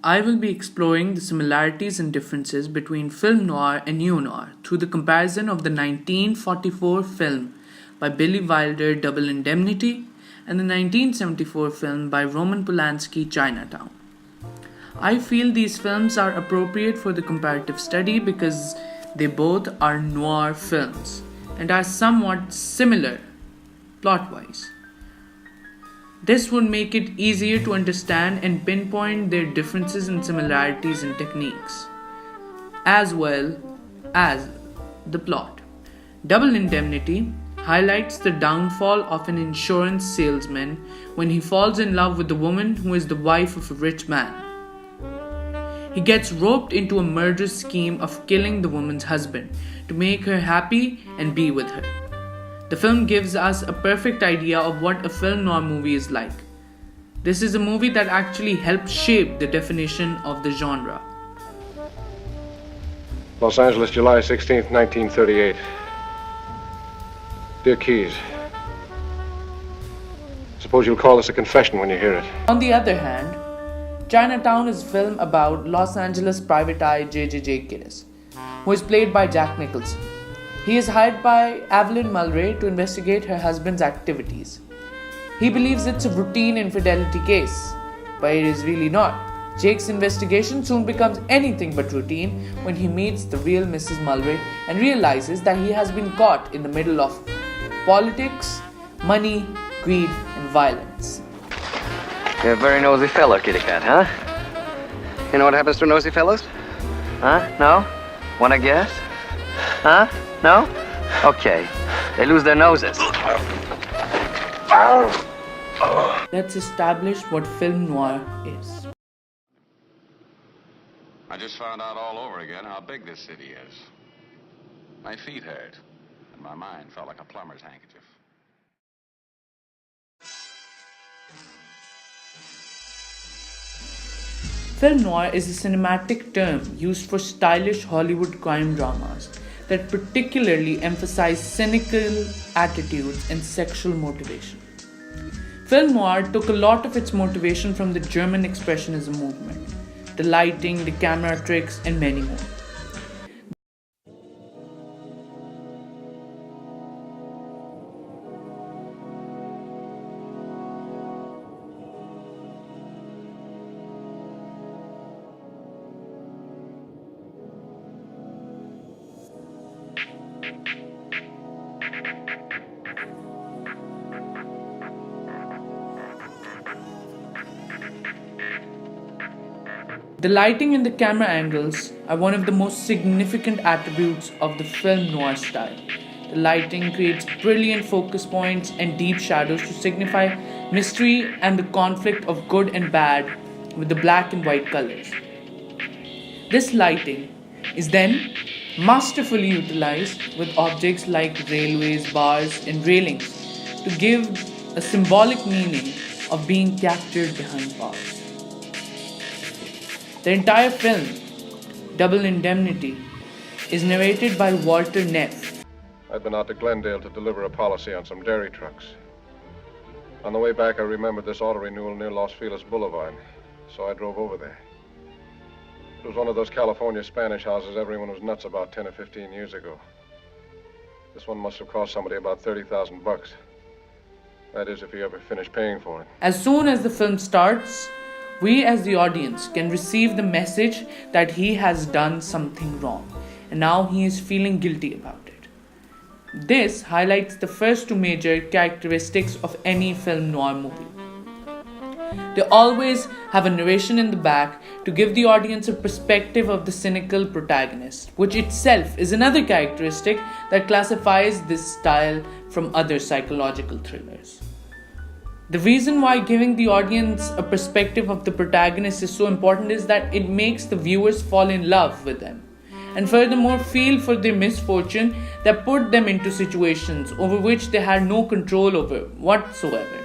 I will be exploring the similarities and differences between film noir and neo noir through the comparison of the 1944 film by Billy Wilder, Double Indemnity, and the 1974 film by Roman Polanski, Chinatown. I feel these films are appropriate for the comparative study because they both are noir films and are somewhat similar plot wise. This would make it easier to understand and pinpoint their differences and similarities in techniques, as well as the plot. Double Indemnity highlights the downfall of an insurance salesman when he falls in love with the woman who is the wife of a rich man. He gets roped into a murderous scheme of killing the woman's husband to make her happy and be with her. The film gives us a perfect idea of what a film noir movie is like. This is a movie that actually helped shape the definition of the genre. Los Angeles, July 16th, 1938. Dear Keyes, suppose you'll call this a confession when you hear it. On the other hand, Chinatown is a film about Los Angeles private eye J.J. Gillis, who is played by Jack Nicholson. He is hired by Evelyn Mulray to investigate her husband's activities. He believes it's a routine infidelity case, but it is really not. Jake's investigation soon becomes anything but routine when he meets the real Mrs. Mulray and realizes that he has been caught in the middle of politics, money, greed, and violence. You're a very nosy fellow, kitty cat, huh? You know what happens to nosy fellows? Huh? No? Wanna guess? Huh? No? Okay. They lose their noses. Let's establish what film noir is. I just found out all over again how big this city is. My feet hurt, and my mind felt like a plumber's handkerchief. Film noir is a cinematic term used for stylish Hollywood crime dramas that particularly emphasize cynical attitudes and sexual motivation. Film noir took a lot of its motivation from the German Expressionism movement, the lighting, the camera tricks, and many more. The lighting and the camera angles are one of the most significant attributes of the film noir style. The lighting creates brilliant focus points and deep shadows to signify mystery and the conflict of good and bad with the black and white colors. This lighting is then masterfully utilized with objects like railways, bars, and railings to give a symbolic meaning of being captured behind bars. The entire film, Double Indemnity, is narrated by Walter Neff. I'd been out to Glendale to deliver a policy on some dairy trucks. On the way back, I remembered this auto renewal near Los Feliz Boulevard, so I drove over there. It was one of those California Spanish houses everyone was nuts about 10 or 15 years ago. This one must have cost somebody about $30,000. That is, if he ever finished paying for it. As soon as the film starts, we as the audience can receive the message that he has done something wrong and now he is feeling guilty about it. This highlights the first two major characteristics of any film noir movie. They always have a narration in the back to give the audience a perspective of the cynical protagonist, which itself is another characteristic that classifies this style from other psychological thrillers. The reason why giving the audience a perspective of the protagonist is so important is that it makes the viewers fall in love with them and furthermore feel for their misfortune that put them into situations over which they had no control over whatsoever.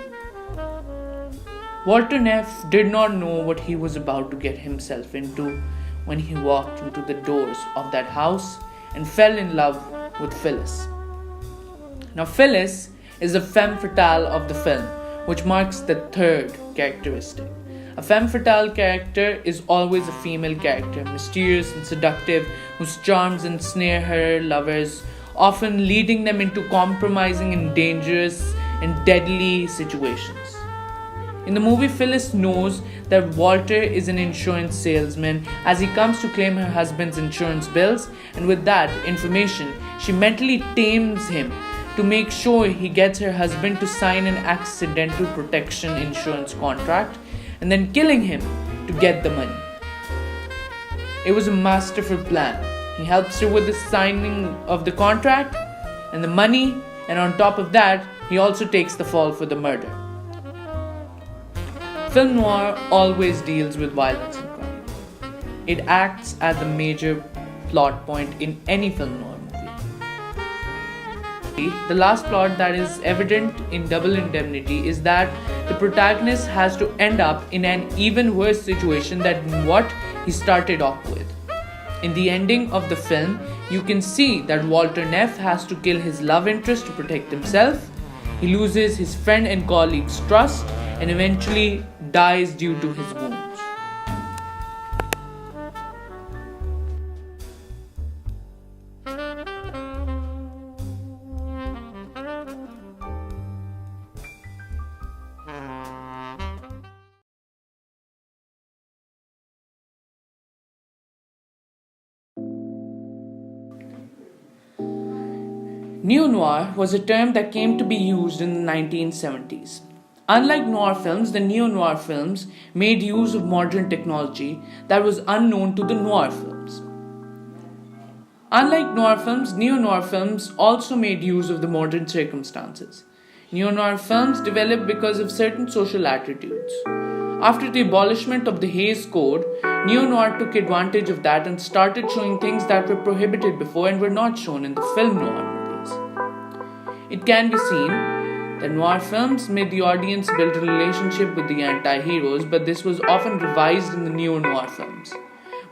Walter Neff did not know what he was about to get himself into when he walked into the doors of that house and fell in love with Phyllis. Now Phyllis is a femme fatale of the film, which marks the third characteristic. A femme fatale character is always a female character, mysterious and seductive, whose charms ensnare her lovers, often leading them into compromising and dangerous and deadly situations. In the movie, Phyllis knows that Walter is an insurance salesman as he comes to claim her husband's insurance bills, and with that information, she mentally tames him to make sure he gets her husband to sign an accidental protection insurance contract and then killing him to get the money. It was a masterful plan. He helps her with the signing of the contract and the money, and on top of that, he also takes the fall for the murder. Film noir always deals with violence and crime. It acts as the major plot point in any film noir movie. The last plot that is evident in Double Indemnity is that the protagonist has to end up in an even worse situation than what he started off with. In the ending of the film, you can see that Walter Neff has to kill his love interest to protect himself. He loses his friend and colleague's trust and eventually dies due to his wounds. Neo-noir was a term that came to be used in the 1970s. Unlike noir films, the neo-noir films made use of modern technology that was unknown to the noir films. Unlike noir films, neo-noir films also made use of the modern circumstances. Neo-noir films developed because of certain social attitudes. After the abolishment of the Hays Code, neo-noir took advantage of that and started showing things that were prohibited before and were not shown in the film noir movies. It can be seen that noir films made the audience build a relationship with the anti-heroes, but this was often revised in the neo-noir films.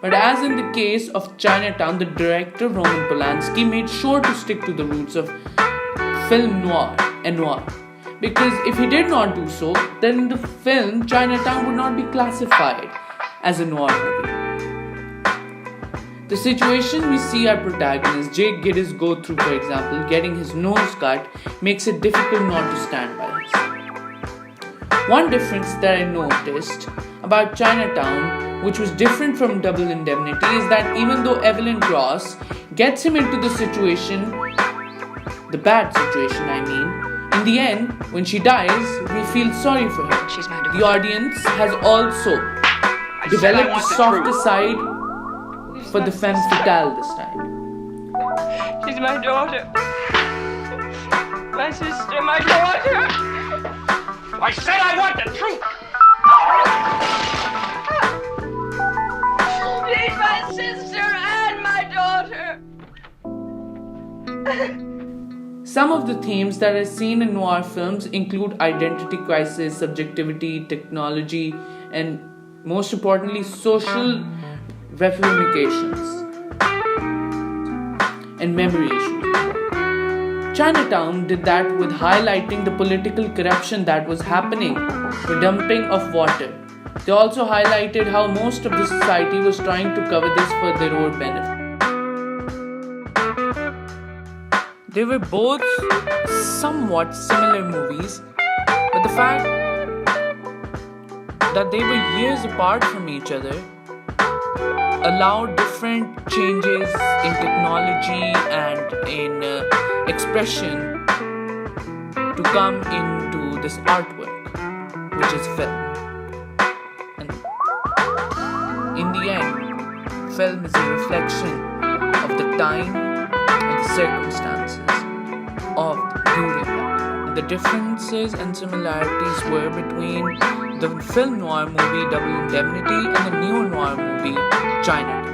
But as in the case of Chinatown, the director Roman Polanski made sure to stick to the roots of film noir and noir. Because if he did not do so, then the film Chinatown would not be classified as a noir movie. The situation we see our protagonist Jake Gittes go through, for example, getting his nose cut, makes it difficult not to stand by this. One difference that I noticed about Chinatown, which was different from Double Indemnity, is that even though Evelyn Ross gets him into the situation, the bad situation I mean, in the end, when she dies, we feel sorry for her. The audience has also developed a softer side for the femme fatale this time. She's my daughter. My sister, my daughter. I said I want the truth! She's my sister and my daughter. Some of the themes that are seen in noir films include identity crisis, subjectivity, technology, and most importantly, social ramifications and memory issues. Chinatown did that with highlighting the political corruption that was happening, the dumping of water. They also highlighted how most of the society was trying to cover this for their own benefit. They were both somewhat similar movies, but the fact that they were years apart from each other allowed different changes in technology and in expression to come into this artwork, which is film. And in the end, film is a reflection of the time and the circumstances of during that. And the differences and similarities were between the film noir movie Double Indemnity and the neo-noir movie Chinatown.